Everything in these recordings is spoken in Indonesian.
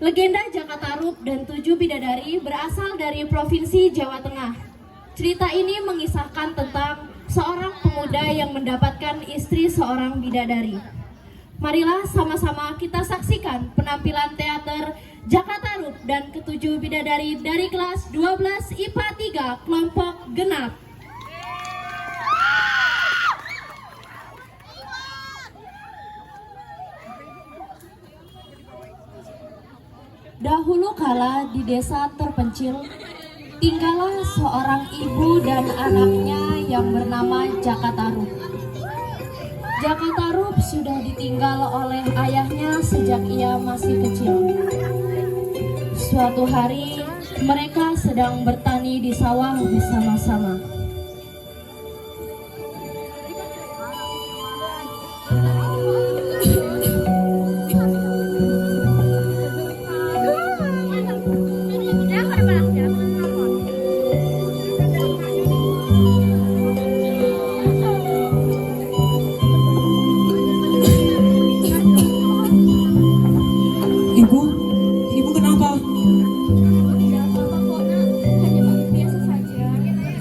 Legenda Jakatarup dan 7 bidadari berasal dari Provinsi Jawa Tengah. Cerita ini mengisahkan tentang seorang pemuda yang mendapatkan istri seorang bidadari. Marilah sama-sama kita saksikan penampilan teater Jakatarup dan ketujuh bidadari dari kelas 12 IPA 3 kelompok genap. Dahulu kala di desa terpencil, tinggallah seorang ibu dan anaknya yang bernama Jakatarup. Jakatarup sudah ditinggal oleh ayahnya sejak ia masih kecil. Suatu hari, mereka sedang bertani di sawah bersama-sama. Ibu kenapa?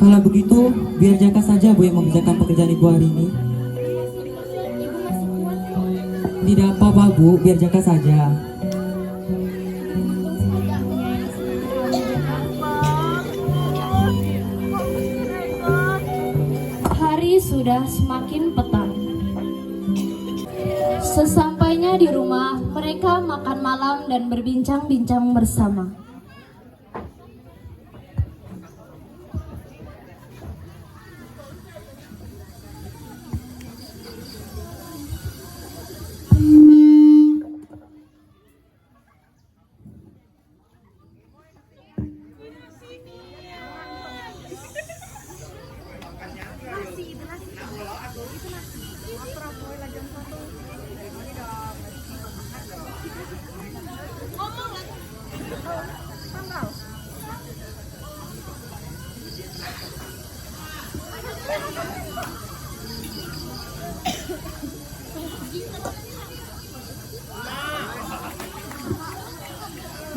Kalau begitu, biar Jaka saja Bu yang mengerjakan pekerjaan Ibu hari ini. Tidak apa-apa Bu, biar Jaka saja. Hari sudah semakin petang. Sesampainya di rumah, mereka makan malam dan berbincang-bincang bersama.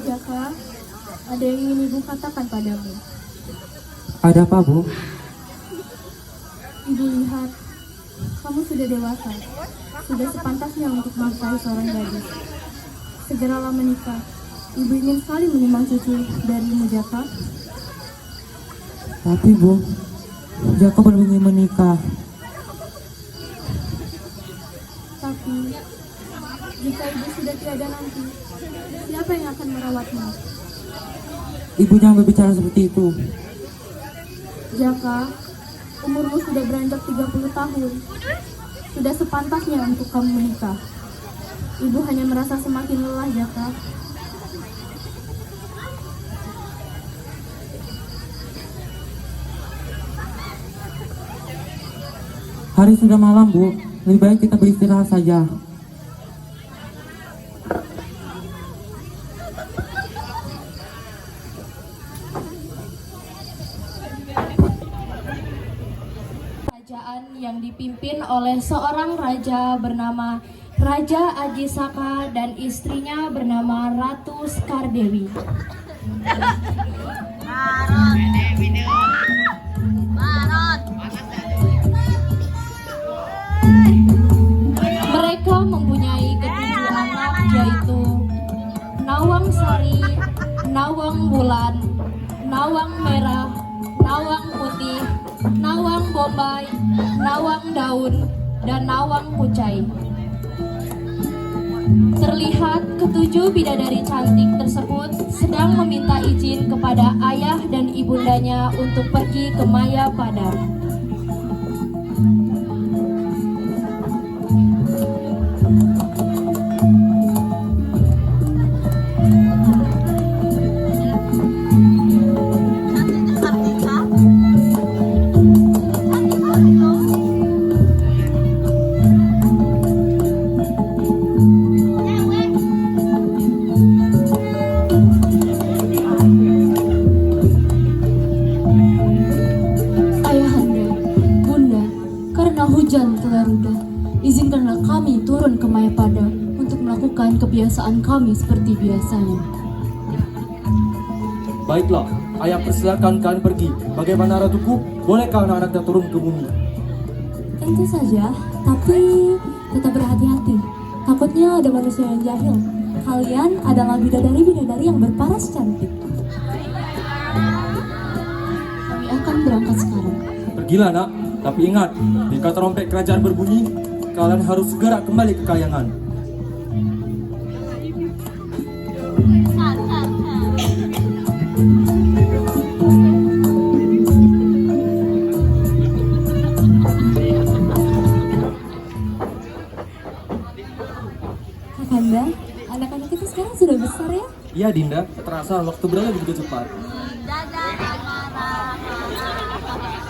Jaka, ada yang ingin ibu katakan padamu. Ada apa Bu? Ibu lihat, kamu sudah dewasa, sudah sepantasnya untuk menafkahi seorang gadis. Segeralah menikah. Ibu ingin sekali menyumbang cucu darimu, Jaka. Tapi Bu, Jaka belum ingin menikah. Tapi, jika ibu sudah tiada nanti, siapa yang akan merawatmu? Ibu jangan berbicara seperti itu. Jaka, umurmu sudah beranjak 30 tahun. Sudah sepantasnya untuk kamu menikah. Ibu hanya merasa semakin lelah, Jaka. Hari sudah malam Bu, lebih baik kita beristirahat saja. Kerajaan yang dipimpin oleh seorang raja bernama Raja Ajisaka dan istrinya bernama Ratu Skardewi. Mereka mempunyai ketujuh anak, yaitu Nawang Sari, Nawang Bulan, Nawang Merah, Nawang Putih, Nawang Bombay, Nawang Daun, dan Nawang Kucai. Terlihat ketujuh bidadari cantik tersebut sedang meminta izin kepada ayah dan ibundanya untuk pergi ke Mayapada. Ayahanda, kebiasaan kami seperti biasanya. Baiklah, ayah persilakan kalian pergi. Bagaimana ratuku? Bolehkah anak-anaknya turun ke bumi? Tentu saja, tapi tetap berhati-hati. Takutnya ada manusia yang jahil. Kalian adalah bidadari-bidadari yang berparas cantik. Kami akan berangkat sekarang. Pergilah nak, tapi ingat, jika trompet kerajaan berbunyi, kalian harus segera kembali ke kayangan. Kakanda, anak-anak kita sekarang sudah besar ya? Iya Dinda, terasa waktu berlalu begitu cepat.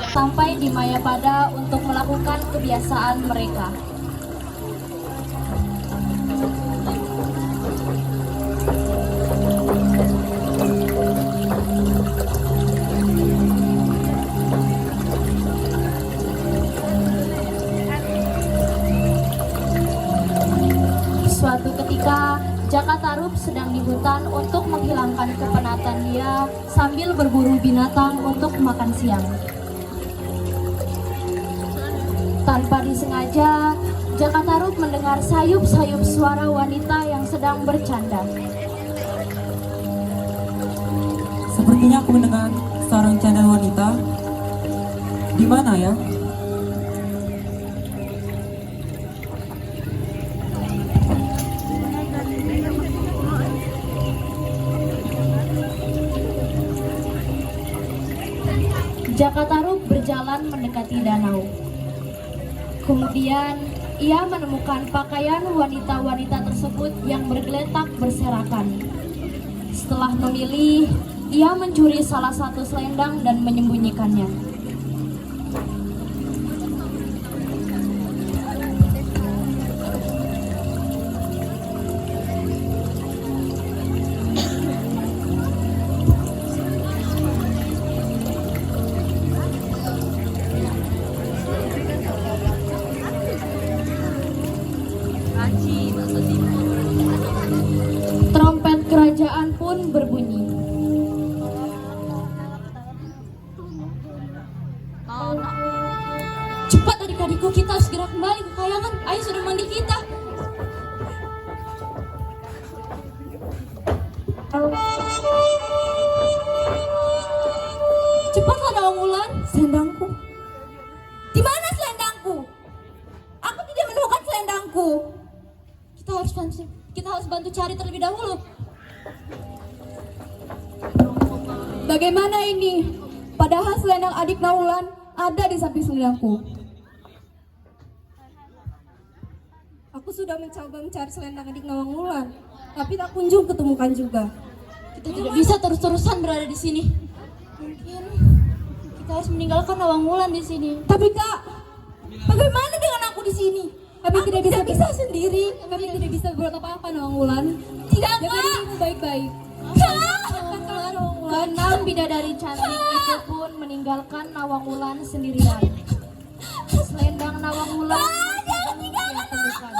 Sampai di Mayapada untuk melakukan kebiasaan mereka. Suatu ketika, Jakatarup sedang di hutan untuk menghilangkan kepenatan dia sambil berburu binatang untuk makan siang. Tanpa disengaja, Jakatarup mendengar sayup-sayup suara wanita yang sedang bercanda. Sepertinya aku mendengar seorang canda wanita. Di mana ya? Jakatarup berjalan mendekati danau. Kemudian, ia menemukan pakaian wanita-wanita tersebut yang bergeletak berserakan. Setelah memilih, ia mencuri salah satu selendang dan menyembunyikannya. Trompet kerajaan pun berbunyi. Cepat adik-adikku, kita harus segera kembali ke kayangan. Ayah sudah mandi kita. Cepatlah Nawangwulan. Selendangku. Di mana selendangku? Aku tidak menemukan selendangku. Kita harus bantu cari terlebih dahulu. Bagaimana ini? Padahal selendang adik Nawulan ada di samping selendangku. Aku sudah mencoba mencari selendang adik Nawangwulan, tapi tak kunjung ketemukan juga. Kita tidak bisa terus-terusan berada di sini. Mungkin kita harus meninggalkan Nawangwulan di sini. Tapi Kak, bagaimana dengan aku di sini? Kami tidak bisa sendiri. Kami tidak bisa berbuat apa-apa, Nawangwulan. Tidak, Kak. Dirimu baik-baik. Keenam bidadari cantik itu pun meninggalkan Nawangwulan sendirian. Selendang Nawangwulan ia temukan.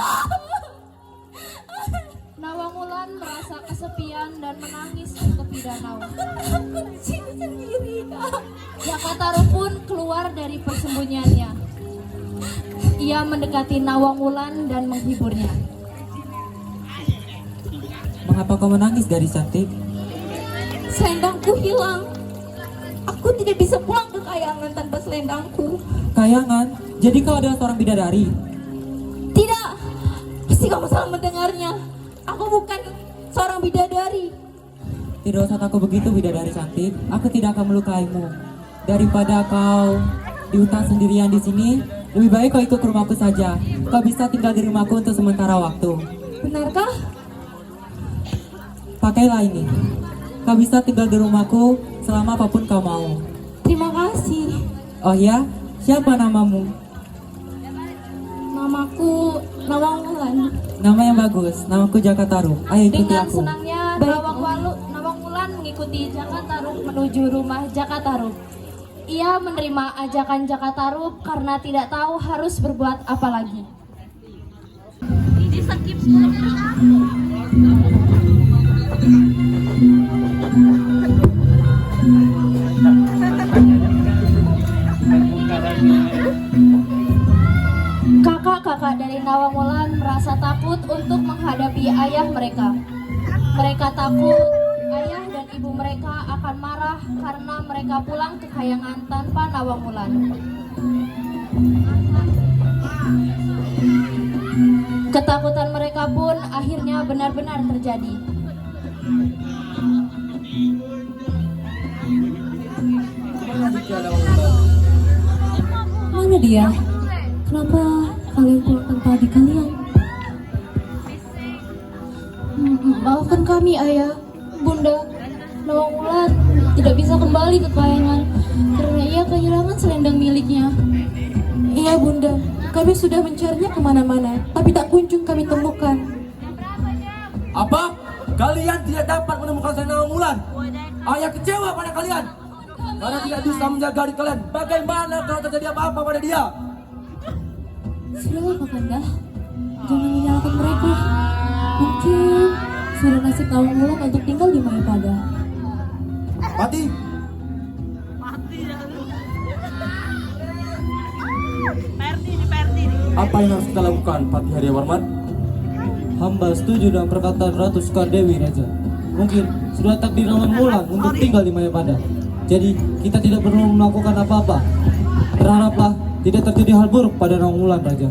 Nawangwulan merasa kesepian dan menangis di tepi danau. Aku di sini sendiri, Kak. Jakatarup pun keluar dari persembunyiannya. Ia mendekati Nawangwulan dan menghiburnya. Mengapa kau menangis, gadis cantik? Selendangku hilang. Aku tidak bisa pulang ke kayangan tanpa selendangku. Kayangan? Jadi kau adalah seorang bidadari? Tidak, pasti kamu salah mendengarnya. Aku bukan seorang bidadari. Tidak usah takut begitu, bidadari cantik. Aku tidak akan melukaimu. Daripada kau di hutan sendirian di sini, lebih baik kau ikut ke rumahku saja. Kau bisa tinggal di rumahku untuk sementara waktu. Benarkah? Pakailah ini. Kau bisa tinggal di rumahku selama apapun kau mau. Terima kasih. Oh ya? Siapa namamu? Namaku Nawangwulan. Nama yang bagus. Namaku Jakatarup. Ayo ikuti Dengan aku. senangnya Nawangwulan mengikuti Jakatarup menuju rumah Jakatarup. Ia menerima ajakan Jakatarup karena tidak tahu harus berbuat apa lagi. Kakak-kakak dari Nawang Wulan merasa takut untuk menghadapi ayah mereka. Mereka takut ayah dan ibu mereka akan marah karena mereka pulang ke kayangan tanpa Nawang Wulan. Ketakutan mereka pun akhirnya benar-benar terjadi. Mana dia? Kenapa kalian pulang tanpa adik kalian? Maafkan kami ayah, bunda. Nawang Wulan tidak bisa kembali ke kayangan karena ia kehilangan selendang miliknya. Iya bunda, kami sudah mencarinya kemana-mana, tapi tak kunjung kami temukan. Apa? Kalian tidak dapat menemukan selendang Nawang Wulan? Ayah kecewa pada kalian karena tidak bisa menjaga adik kalian. Bagaimana kalau terjadi apa-apa pada dia? Sudahlah Kakanda, jangan menyalahkan mereka. Mungkin sudah nasib Nawang Wulan untuk tinggal di Mayapada. Pati. Apa yang harus kita lakukan, Pati Haryawarman? Hamba setuju dengan perkataan Ratu Sukardewi, Raja. Mungkin sudah takdir Nawang Wulan untuk tinggal di Mayapada. Jadi kita tidak perlu melakukan apa-apa. Berharaplah tidak terjadi hal buruk pada Nawang Wulan, Raja.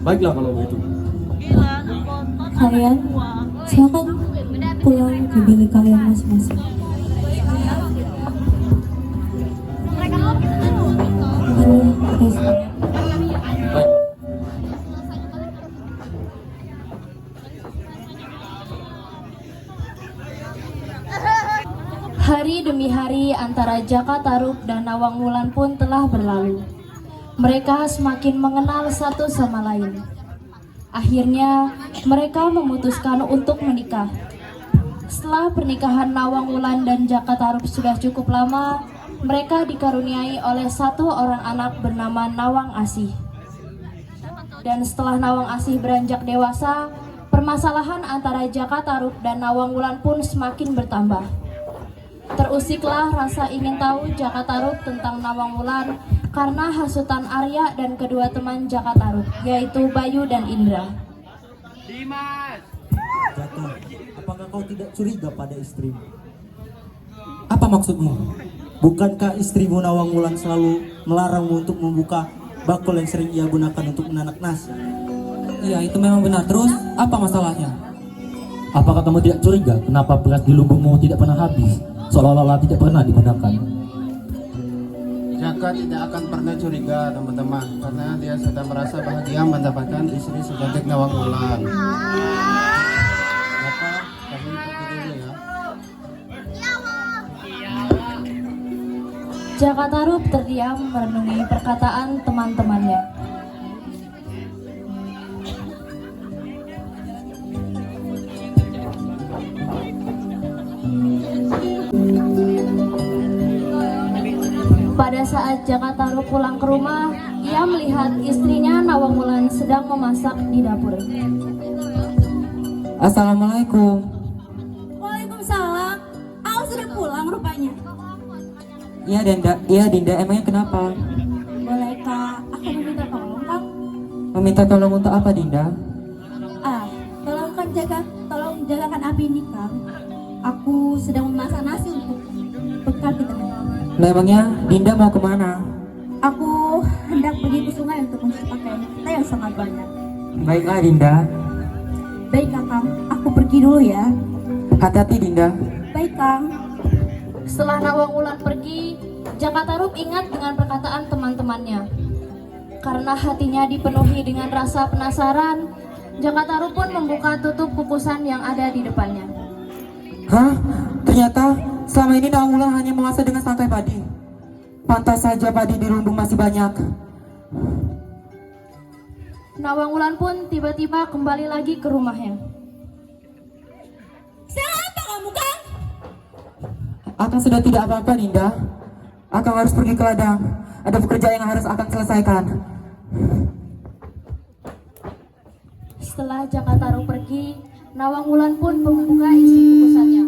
Baiklah kalau begitu. Kalian, silakan pulang ke bilik kalian masing-masing. Baik. Hari demi hari antara Jaka Tarub dan Nawang Wulan pun telah berlalu. Mereka semakin mengenal satu sama lain. Akhirnya mereka memutuskan untuk menikah. Setelah pernikahan Nawang Wulan dan Jaka Tarub sudah cukup lama, mereka dikaruniai oleh satu orang anak bernama Nawang Asih. Dan setelah Nawang Asih beranjak dewasa, permasalahan antara Jaka Tarub dan Nawang Wulan pun semakin bertambah. Terusiklah rasa ingin tahu Jaka Tarub tentang Nawang Wulan karena hasutan Arya dan kedua teman Jaka Tarub, yaitu Bayu dan Indra. Jaka, apakah kau tidak curiga pada istrimu? Apa maksudmu? Bukankah istrimu Nawang Wulan selalu melarangmu untuk membuka bakul yang sering ia gunakan untuk menanak nasi? Iya, itu memang benar. Terus, apa masalahnya? Apakah kamu tidak curiga kenapa beras di lubungmu tidak pernah habis? Seolah-olah tidak pernah digunakan. Jaka tidak akan pernah curiga teman-teman karena dia sudah merasa bahagia mendapatkan istri secantik Nawang Wulan. Jaka, kami pergi dulu ya. Jaka Tarub terdiam merenungi perkataan teman-temannya. Pada saat Jaka Tarub pulang ke rumah, ia melihat istrinya Nawang Wulan sedang memasak di dapur. Assalamualaikum. Waalaikumsalam. Aku sudah pulang rupanya. Iya Dinda, emangnya kenapa? Bolehkah aku meminta tolong, Kang? Meminta tolong untuk apa, Dinda? Tolong jagakan api ini, Kang. Aku sedang memasak nasi untuk bekal kita. Memangnya Dinda mau kemana? Aku hendak pergi ke sungai untuk mencuci pakaian kita yang sangat banyak. Baiklah Dinda. Baik, Kang. Aku pergi dulu ya. Hati-hati Dinda. Baik, Kang. Setelah Nawang Wulan pergi, Jaka Tarub ingat dengan perkataan teman-temannya. Karena hatinya dipenuhi dengan rasa penasaran, Jaka Tarub pun membuka tutup kukusan yang ada di depannya. Hah? Ternyata selama ini Nawang Wulan hanya mengasah dengan santai padi. Pantas saja padi di lumbung masih banyak. Nawang Wulan pun tiba-tiba kembali lagi ke rumahnya. Siapa kamu, Kang? Akang sudah tidak apa-apa Dinda. Akang harus pergi ke ladang. Ada pekerjaan yang harus Akang selesaikan. Setelah Jaka Tarub pergi, Nawang Wulan pun membuka isi kukusannya.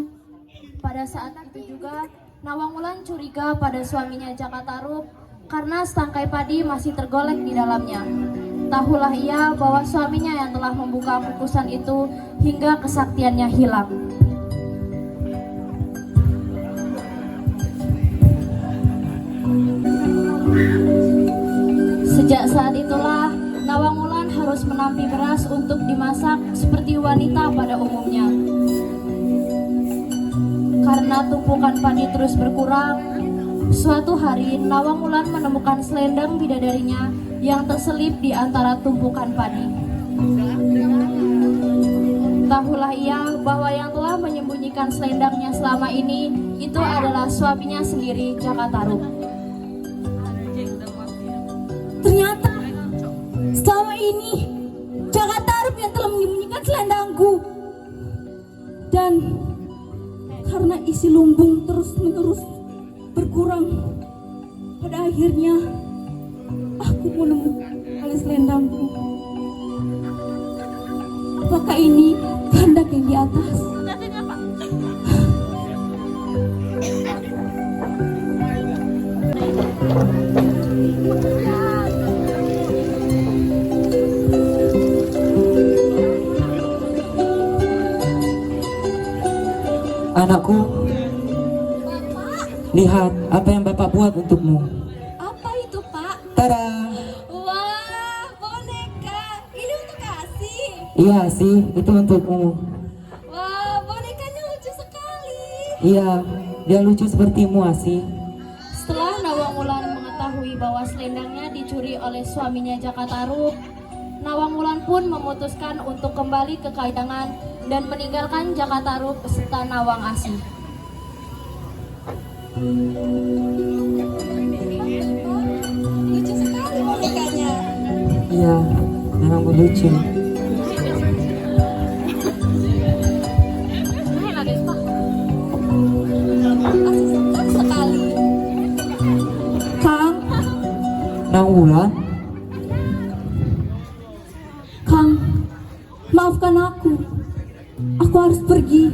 Pada saat itu juga, Nawang Wulan curiga pada suaminya Jaka Tarub karena setangkai padi masih tergolek di dalamnya. Tahulah ia bahwa suaminya yang telah membuka kukusan itu hingga kesaktiannya hilang. Sejak saat itulah, Nawang Wulan harus menampi beras untuk dimasak seperti wanita pada umumnya. Karena tumpukan padi terus berkurang, suatu hari Nawang Wulan menemukan selendang bidadarinya yang terselip di antara tumpukan padi. Tahulah ia bahwa yang telah menyembunyikan selendangnya selama ini itu adalah suaminya sendiri, Jaka Tarub. Ternyata selama ini Jaka Tarub yang telah menyembunyikan selendangku. Dan karena isi lumbung terus-menerus berkurang, pada akhirnya aku menemukan selendangku. Apakah ini kehendak yang di atas? Anakku, lihat apa yang Bapak buat untukmu. Apa itu, Pak? Tada! Wah, boneka. Ini untuk kasih. Iya sih, itu untukmu. Wah, bonekanya lucu sekali. Iya, dia lucu sepertimu, Asi. Setelah Nawang Wulan mengetahui bahwa selendangnya dicuri oleh suaminya Jaka Tarub, Nawang Wulan pun memutuskan untuk kembali ke Kahyangan dan meninggalkan Jaka Tarub beserta Nawang Asi. Lucu sekali bonekanya. Iya, memang lucu. Asik sekali. Kang, Nawang Wulan, Kang, maafkan aku. Aku harus pergi.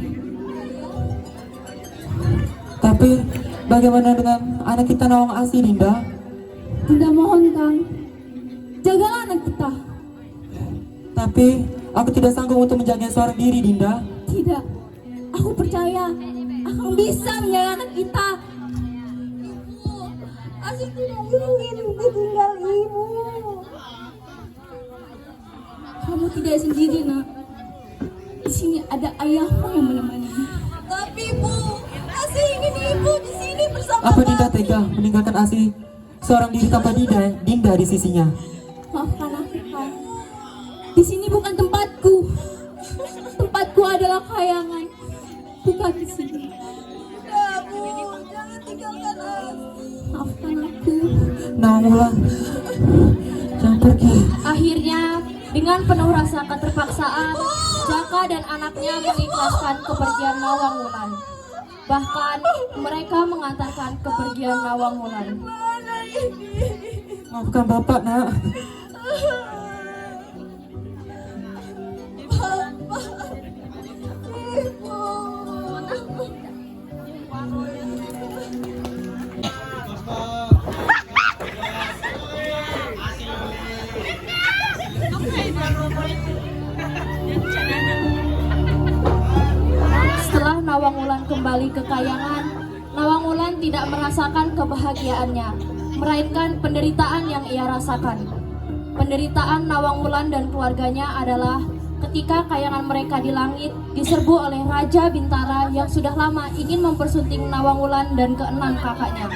tapi bagaimana dengan anak kita Nawang Asi, Dinda? Tidak mohon, Kang. Jagalah anak kita. Tapi aku tidak sanggup untuk menjaga seorang diri, Dinda. Tidak. Aku percaya Akang bisa menjaga anak kita. Ibu, Asik tidak ingin ditinggal ibu. Kamu tidak sendiri, Nak. Di sini ada ayahmu yang menemani. Tapi Bu, Asih ingin ibu di sini bersama Apa Dinda tega meninggalkan Asi seorang diri tanpa Dinda di sisinya? Maafkan aku, Kang. Di sini bukan tempatku. Tempatku adalah Kahyangan, bukan di sini. Ya, Bu, jangan tinggalkan aku. Maafkan aku. Nawang Wulan, jangan pergi. Akhirnya, dengan penuh rasa keterpaksaan, Jaka dan anaknya mengikhlaskan kepergian Nawang Wulan. Bahkan mereka mengantarkan kepergian Nawang Wulan. Maafkan Bapak, Nak. Setelah Nawang Wulan kembali ke Kahyangan, Nawang Wulan tidak merasakan kebahagiaannya, melainkan penderitaan yang ia rasakan. Penderitaan Nawang Wulan dan keluarganya adalah ketika Kahyangan mereka di langit diserbu oleh Raja Bintara yang sudah lama ingin mempersunting Nawang Wulan dan keenam kakaknya.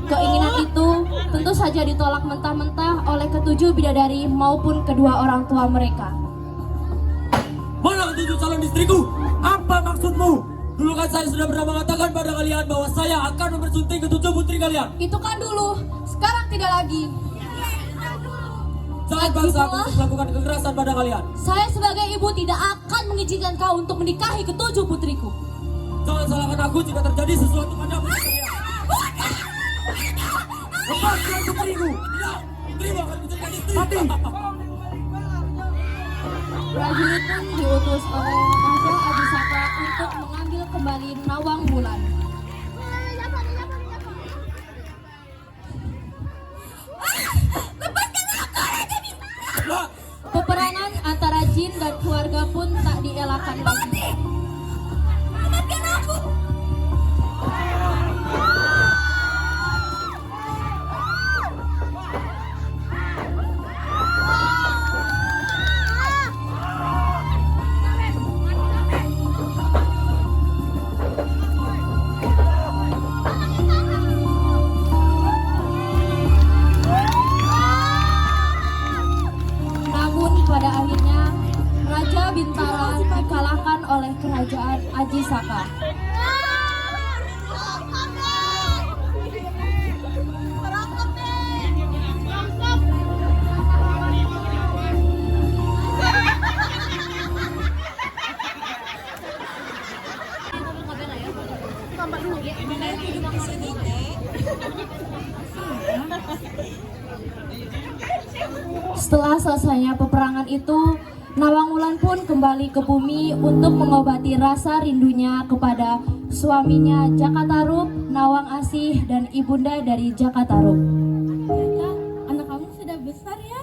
Keinginan itu tentu saja ditolak mentah-mentah oleh ketujuh bidadari maupun kedua orang tua mereka. Mana ketujuh calon istriku? Apa maksudmu? Dulu kan saya sudah pernah mengatakan pada kalian bahwa saya akan mempersunting ketujuh putri kalian. Itu kan dulu, sekarang tidak lagi. Jangan paksa aku untuk melakukan kekerasan pada kalian. Saya sebagai ibu tidak akan mengizinkan kau untuk menikahi ketujuh putriku. Jangan salahkan aku jika terjadi sesuatu padamu. Lepaskan putriku. Tidak, putrimu akan menjadikan istri. Mati. prajurit pun diutus oleh Raja Adisaka untuk mengambil kembali Nawang Wulan. Peperangan antara jin dan keluarga pun tak dielakkan lagi. Namun pada akhirnya Raja Bintara dikalahkan oleh kerajaan Ajisaka. Setelah selesainya peperangan itu, Nawang Wulan pun kembali ke bumi untuk mengobati rasa rindunya kepada suaminya Jakatarup, Nawang Asih, dan ibunda dari Jakatarup. Ternyata anak kamu sudah besar ya.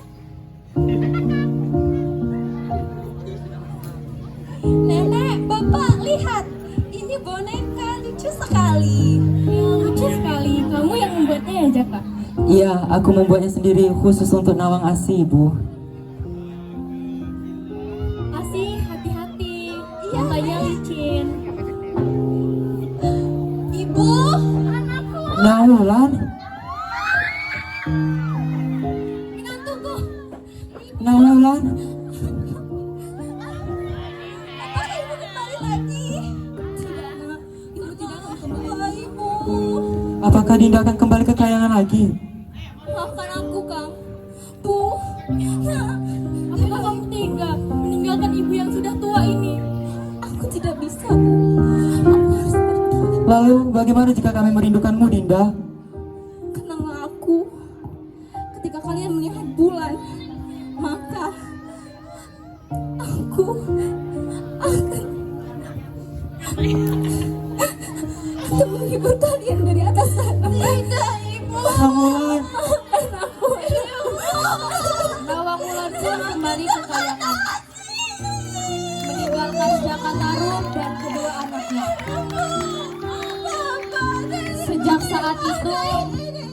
Nenek, bapak, lihat. Ini boneka lucu sekali. Ya, lucu sekali. Kamu yang membuatnya ya, Jaka? Iya, aku membuatnya sendiri khusus untuk Nawang Asih, Bu. Asih, hati-hati. Matanya licin. Ibu, Nawulan, menantuku. Nawulan, Apakah ibu kembali lagi? Tidak, nak. Ibu tidak akan kembali, Ibu. apakah Dinda akan kembali ke kayangan lagi? Maafkan aku, Kang. Bu, apakah kamu tega meninggalkan ibu yang sudah tua ini? Aku tidak bisa, Bu. Aku harus pergi. Lalu bagaimana jika kami merindukanmu, Dinda? Kenanglah aku. Ketika kalian melihat bulan, maka aku akan menghibur kalian dari atas sana. Tidak, Ibu. Nawulan, Maafkan aku, Ibu. Nawang Wulan pun kembali ke kayangan, meninggalkan Jakatarup dan kedua anaknya. Sejak saat itu,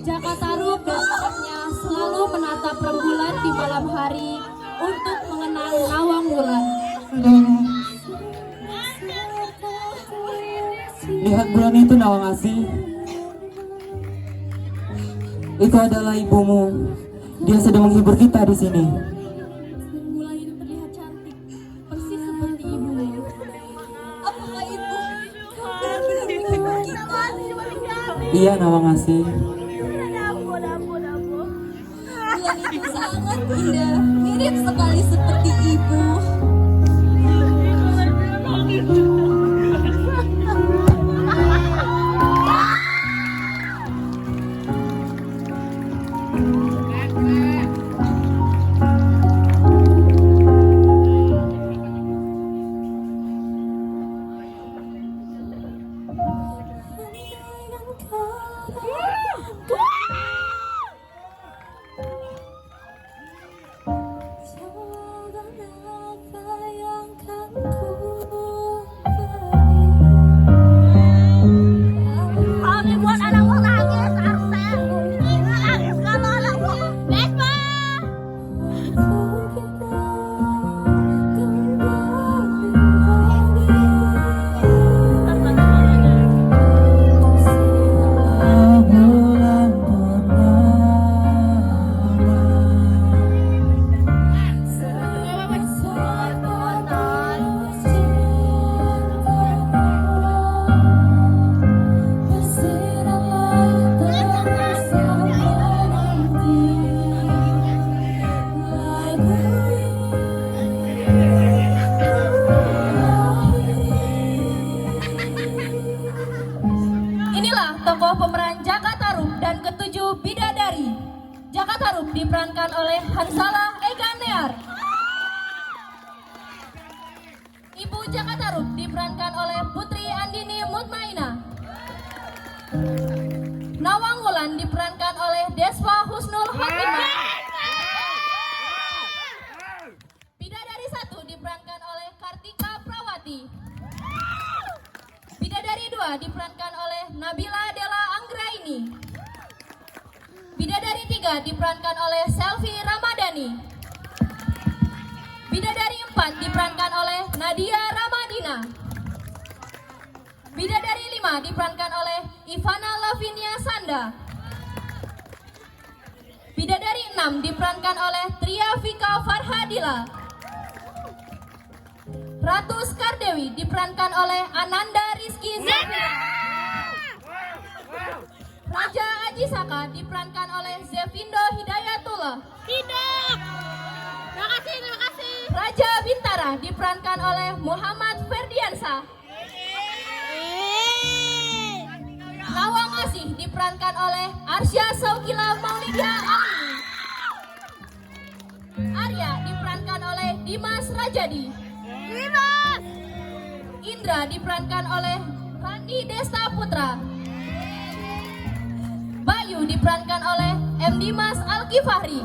Jakatarup dan anaknya selalu menatap rembulan di malam hari untuk mengenang Nawang Wulan. lihat bulan itu, Nawang Asih. Itu adalah ibumu. Dia sedang menghibur kita di sini. Bulan itu terlihat cantik, persis seperti ibumu. Apakah Ibu benar-benar menghibur kita? Iya, Nawang Asih. Bulan itu sangat indah, mirip sekali seperti ibu. Kami buat anakmu nangis, Arsen. Nangis kalau anakmu. Vespa. Bulan Inilah tokoh pemeran Jakatarup dan ketujuh bidadari. Jakatarup diperankan oleh Hansalah Eka Near. diperankan oleh Putri Andini Mutmainah. Nawang Wulan diperankan oleh Deswa Husnul Khotimah. Bidadari 1 diperankan oleh Kartika Prawati. Bidadari 2 diperankan oleh Nabila Della Anggraini. Bidadari 3 diperankan oleh Selvi Ramadhani. Bidadari 4 diperankan oleh Nadia Ramadina. Bidadari 5 diperankan oleh Ivana Lavinia Sanda. Bidadari 6 diperankan oleh Tria Vika Farhadila. Ratu Skardewi diperankan oleh Ananda Rizky Zafira. Raja Aji Saka diperankan oleh Zevindo Hidayatullah. Terima kasih. Raja Bintara diperankan oleh Muhammad Ferdiansah. Nawang Asih diperankan oleh Arsya Saukila Maulidia Alini. Arya diperankan oleh Dimas Rajadi. Indra diperankan oleh Randi Desta Putra. Bayu diperankan oleh M. Dimas Alkifahri.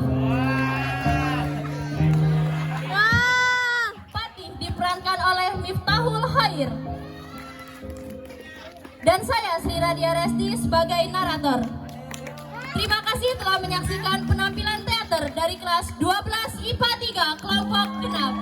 Patih diperankan oleh Miftahul Khair. Dan saya Sri Radia Resti sebagai narator. Terima kasih telah menyaksikan penampilan teater dari kelas 12 IPA 3 kelompok genap.